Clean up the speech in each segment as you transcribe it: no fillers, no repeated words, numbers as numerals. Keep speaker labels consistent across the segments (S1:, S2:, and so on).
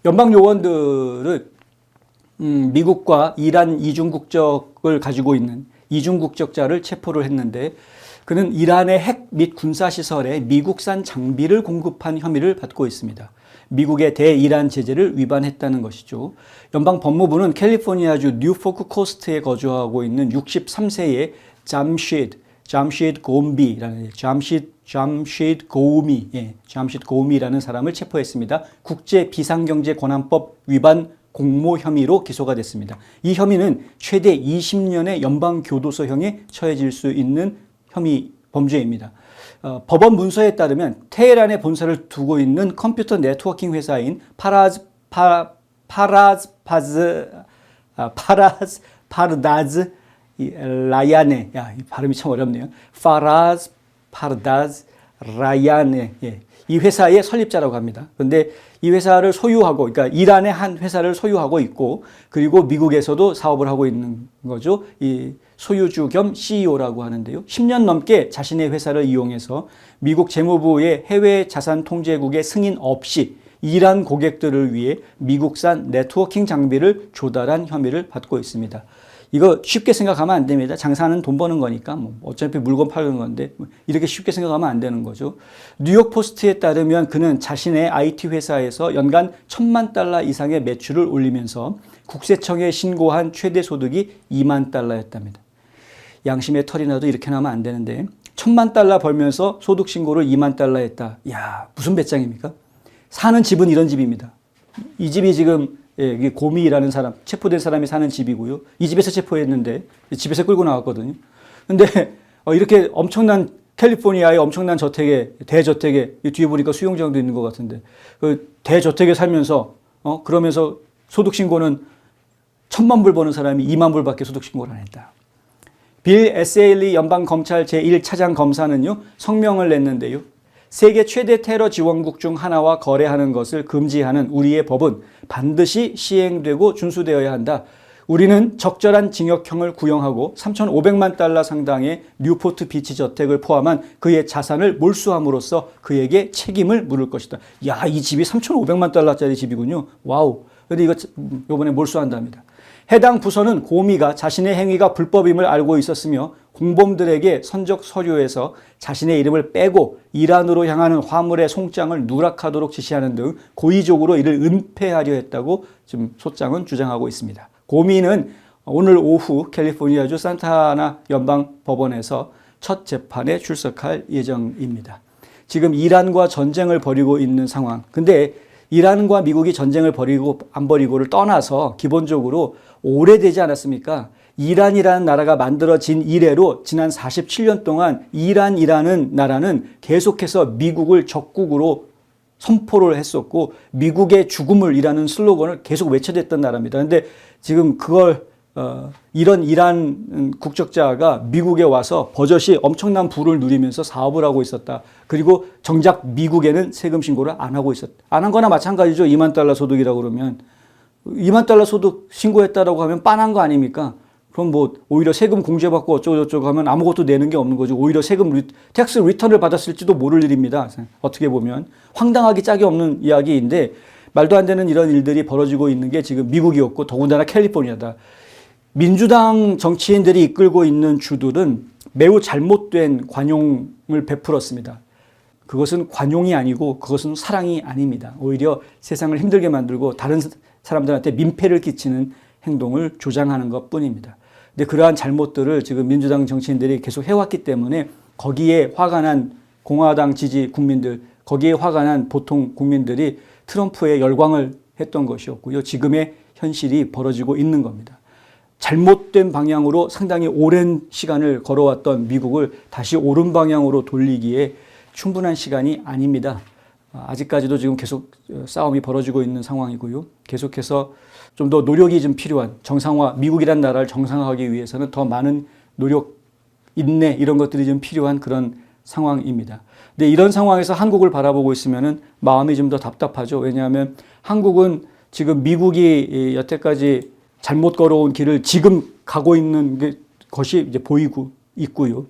S1: 연방 요원들은 미국과 이란 이중 국적을 가지고 있는 이중 국적자를 체포를 했는데 그는 이란의 핵 및 군사시설에 미국산 장비를 공급한 혐의를 받고 있습니다. 미국의 대이란 제재를 위반했다는 것이죠. 연방 법무부는 캘리포니아주 뉴포크 코스트에 거주하고 있는 63세의 잠시드 고미라는 고미라는 사람을 체포했습니다. 국제 비상경제 권한법 위반 공모 혐의로 기소가 됐습니다. 이 혐의는 최대 20년의 연방 교도소형에 처해질 수 있는 범죄입니다. 법원 문서에 따르면 테헤란에 본사를 두고 있는 컴퓨터 네트워킹 회사인 파르다즈 라야네, 이 발음이 참 어렵네요. 파르다즈 라야네, 이 회사의 설립자라고 합니다. 그런데 이 회사를 소유하고, 그러니까 이란의 한 회사를 소유하고 있고, 그리고 미국에서도 사업을 하고 있는 거죠. 이 소유주 겸 CEO라고 하는데요. 10년 넘게 자신의 회사를 이용해서 미국 재무부의 해외 자산 통제국의 승인 없이 이란 고객들을 위해 미국산 네트워킹 장비를 조달한 혐의를 받고 있습니다. 이거 쉽게 생각하면 안 됩니다. 장사는 돈 버는 거니까 어차피 물건 파는 건데 이렇게 쉽게 생각하면 안 되는 거죠. 뉴욕 포스트에 따르면 그는 자신의 IT 회사에서 연간 $10,000,000 이상의 매출을 올리면서 국세청에 신고한 최대 소득이 $20,000,000였답니다. 양심의 털이 나도 이렇게 나면 안 되는데 $10,000,000 벌면서 소득 신고를 $20,000,000 했다. 야, 무슨 배짱입니까? 사는 집은 이런 집입니다. 이 집이 지금 고미라는 사람, 체포된 사람이 사는 집이고요. 이 집에서 체포했는데 집에서 끌고 나왔거든요. 근데 이렇게 엄청난 캘리포니아의 엄청난 대저택에 뒤에 보니까 수영장도 있는 것 같은데 그 대저택에 살면서 그러면서 소득 신고는 $10,000,000 버는 사람이 $20,000,000밖에 소득 신고를 안 했다. 빌 에세일리 연방검찰 제1차장 검사는요, 성명을 냈는데요. 세계 최대 테러 지원국 중 하나와 거래하는 것을 금지하는 우리의 법은 반드시 시행되고 준수되어야 한다. 우리는 적절한 징역형을 구형하고 $3,500만 상당의 뉴포트 비치 저택을 포함한 그의 자산을 몰수함으로써 그에게 책임을 물을 것이다. 야, 이 집이 $3,500만 집이군요. 와우. 근데 이거 이번에 몰수한답니다. 해당 부서는 고미가 자신의 행위가 불법임을 알고 있었으며 공범들에게 선적 서류에서 자신의 이름을 빼고 이란으로 향하는 화물의 송장을 누락하도록 지시하는 등 고의적으로 이를 은폐하려 했다고 지금 소장은 주장하고 있습니다. 고미는 오늘 오후 캘리포니아주 산타아나 연방법원에서 첫 재판에 출석할 예정입니다. 지금 이란과 전쟁을 벌이고 있는 상황. 근데 이란과 미국이 전쟁을 벌이고 안 벌이고를 떠나서 기본적으로 오래되지 않았습니까? 이란이라는 나라가 만들어진 이래로 지난 47년 동안 이란이라는 나라는 계속해서 미국을 적국으로 선포를 했었고 미국의 죽음을이라는 슬로건을 계속 외쳐댔던 나라입니다. 그런데 지금 그걸 이런 이란 국적자가 미국에 와서 버젓이 엄청난 부를 누리면서 사업을 하고 있었다. 그리고 정작 미국에는 세금 신고를 안 하고 있었다. 안 한 거나 마찬가지죠. $20,000,000 소득이라고 그러면. $20,000,000 소득 신고했다라고 하면 빤한 거 아닙니까? 그럼 뭐 오히려 세금 공제받고 어쩌고저쩌고 하면 아무것도 내는 게 없는 거죠. 오히려 텍스 리턴을 받았을지도 모를 일입니다. 어떻게 보면 황당하기 짝이 없는 이야기인데 말도 안 되는 이런 일들이 벌어지고 있는 게 지금 미국이었고 더군다나 캘리포니아다. 민주당 정치인들이 이끌고 있는 주들은 매우 잘못된 관용을 베풀었습니다. 그것은 관용이 아니고 그것은 사랑이 아닙니다. 오히려 세상을 힘들게 만들고 다른 사람들한테 민폐를 끼치는 행동을 조장하는 것뿐입니다. 근데 그러한 잘못들을 지금 민주당 정치인들이 계속 해왔기 때문에 거기에 화가 난 공화당 지지 국민들, 거기에 화가 난 보통 국민들이 트럼프에 열광을 했던 것이었고요. 지금의 현실이 벌어지고 있는 겁니다. 잘못된 방향으로 상당히 오랜 시간을 걸어왔던 미국을 다시 옳은 방향으로 돌리기에 충분한 시간이 아닙니다. 아직까지도 지금 계속 싸움이 벌어지고 있는 상황이고요. 계속해서 좀 더 노력이 좀 필요한 미국이란 나라를 정상화하기 위해서는 더 많은 노력, 인내 이런 것들이 좀 필요한 그런 상황입니다. 근데 이런 상황에서 한국을 바라보고 있으면은 마음이 좀 더 답답하죠. 왜냐하면 한국은 지금 미국이 여태까지 잘못 걸어온 길을 지금 가고 있는 것이 이제 보이고 있고요.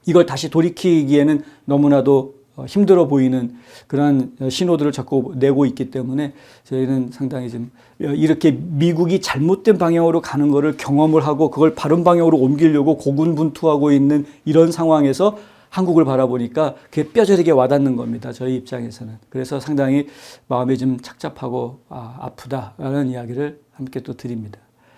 S1: 이걸 다시 돌이키기에는 너무나도 힘들어 보이는 그런 신호들을 자꾸 내고 있기 때문에 저희는 상당히 좀 이렇게 미국이 잘못된 방향으로 가는 거를 경험을 하고 그걸 바른 방향으로 옮기려고 고군분투하고 있는 이런 상황에서 한국을 바라보니까 그게 뼈저리게 와닿는 겁니다. 저희 입장에서는. 그래서 상당히 마음이 좀 착잡하고 아프다라는 이야기를 함께 또 드립니다.